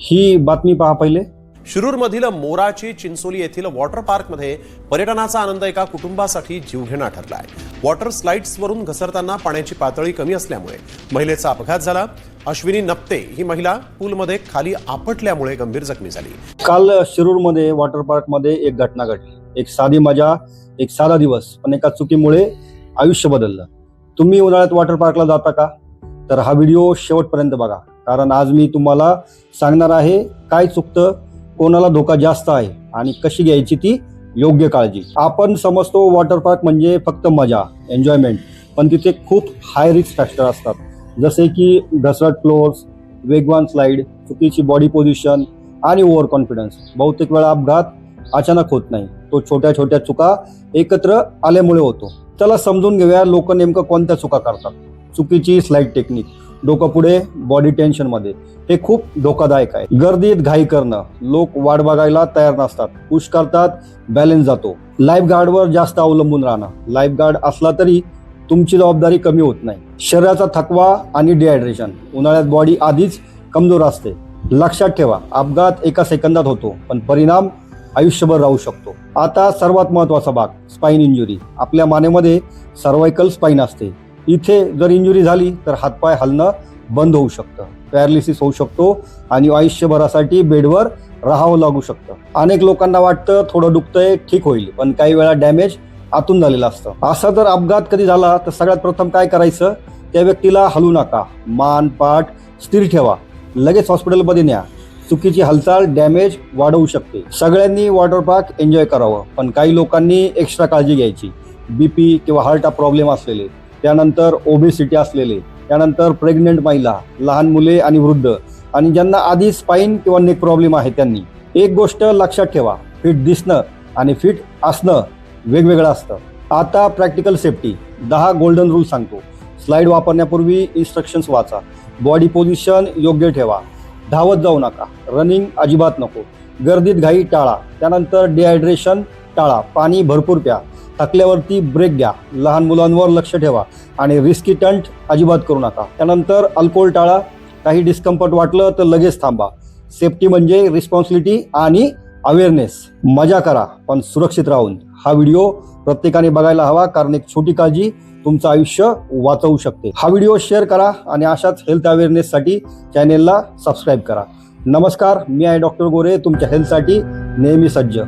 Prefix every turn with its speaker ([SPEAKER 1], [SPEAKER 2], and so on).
[SPEAKER 1] ही बातमी पहा पहिले।
[SPEAKER 2] शिरूरमधील मोराची चिंचोली येथील वॉटर पार्कमध्ये पर्यटनाचा आनंद एका कुटुंबासाठी जीवघेणा ठरलाय। वॉटर स्लाइड्सवरून घसरताना पाण्याची पातळी कमी असल्यामुळे महिलेचा अपघात झाला। अश्विनी नप्ते ही महिला पूलमध्ये खाली आपटल्यामुळे गंभीर जखमी झाली।
[SPEAKER 1] काल शिरूरमध्ये वॉटर पार्कमध्ये एक घटना घडली। एक साधी मजा, एक साधा दिवस, पण एका चुकीमुळे आयुष्य बदललं। तुम्ही उन्हाळ्यात वॉटर पार्कला जाता का? तर हा व्हिडिओ शेवटपर्यंत बघा, कारण आज मी तुम्हाला सांगणार आहे काय चुकतं, कोणाला धोका जास्त आहे आणि कशी घ्यायची ती योग्य काळजी। आपण समजतो वॉटर पार्क म्हणजे फक्त मजा, एन्जॉयमेंट, पण तिथे खूप हाय रिस्क फॅक्टर असतात, जसे की घसरट फ्लोअर्स, वेगवान स्लाइड, चुकीची बॉडी पोझिशन आणि ओव्हर कॉन्फिडन्स। बहुतेक वेळा अपघात अचानक होत नाही, तो छोट्या छोट्या चुका एकत्र आल्यामुळे होतो। चला समजून घेऊया लोक नेमकं कोणत्या चुका करतात। चुकीची स्लाइड टेक्निक, डोकं पुढे, बॉडी टेन्शन मध्ये, हे खूप धोकादायक आहे। गर्दीत घाई करणं, लोक वाट बघायला तयार नसतात, पुश करतात, बॅलन्स जातो। लाईफ गार्डवर जास्त अवलंबून राहणं, लाईफ गार्ड असला तरी तुमची जबाबदारी कमी होत नाही। शरीराचा थकवा आणि डिहायड्रेशन, उन्हाळ्यात बॉडी आधीच कमजोर असते। लक्षात ठेवा, अपघात एका सेकंदात होतो, पण परिणाम आयुष्यभर राहू शकतो। आता सर्वात महत्वाचा भाग, स्पाइन इंजुरी। आपल्या मानेमध्ये सर्वायकल स्पाइन असते, इथे जर इंजुरी झाली तर हातपाय हलणं बंद होऊ शकतं, पॅरालिसिस होऊ शकतो आणि आयुष्यभरासाठी बेडवर राहावं लागू शकतं। अनेक लोकांना वाटतं थोडं दुखतंय, ठीक होईल, पण काही वेळा डॅमेज आतून झालेलं असतं। असा जर अपघात कधी झाला तर सगळ्यात प्रथम काय करायचं, त्या व्यक्तीला हलू नका, मान पाठ स्थिर ठेवा, लगेच हॉस्पिटलमध्ये न्या। चुकीची हालचाल डॅमेज वाढवू शकते। सगळ्यांनी वॉटर पार्क एन्जॉय करावं, पण काही लोकांनी एक्स्ट्रा काळजी घ्यायची। बीपी किंवा हार्टचा प्रॉब्लेम असलेले, त्यानंतर ओबेसिटी असलेले, त्यानंतर प्रेग्नेंट महिला, लहान मुले आणि वृद्ध, आणि ज्यांना आधी स्पाइन किंवा नेक प्रॉब्लेम आहे त्यांनी। एक गोष्ट लक्षात ठेवा, फिट दिसणं आणि फिट असणं वेगवेगळं असतं। आता प्रॅक्टिकल सेफ्टी 10 गोल्डन रूल सांगतो। स्लाइड वापरण्यापूर्वी इन्स्ट्रक्शन्स वाचा, बॉडी पोझिशन योग्य ठेवा, धावत जाऊ नका, रनिंग अजिबात नको, गर्दीत घाई टाळा, त्यानंतर डिहायड्रेशन टाळा, पाणी भरपूर प्या, थकल्यावरती ब्रेक घ्या, लहान मुलांवर लक्ष ठेवा आणि रिस्की टंट अजिबात करू नका। त्यानंतर अल्कोहोल टाळा, काही डिस्कम्फर्ट वाटलं तर लगेच थांबा। सेफ्टी म्हणजे रिस्पॉन्सिबिलिटी आणि अवेअरनेस। मजा करा पण सुरक्षित राहून। हा व्हिडिओ प्रत्येकाने बघायला हवा, कारण एक छोटी काळजी तुमचं आयुष्य वाचवू शकते। हा व्हिडिओ शेअर करा आणि अशाच हेल्थ अवेअरनेससाठी चॅनेलला सबस्क्राईब करा। नमस्कार, मी आहे डॉक्टर गोरे, तुमच्या हेल्थसाठी नेहमी सज्ज।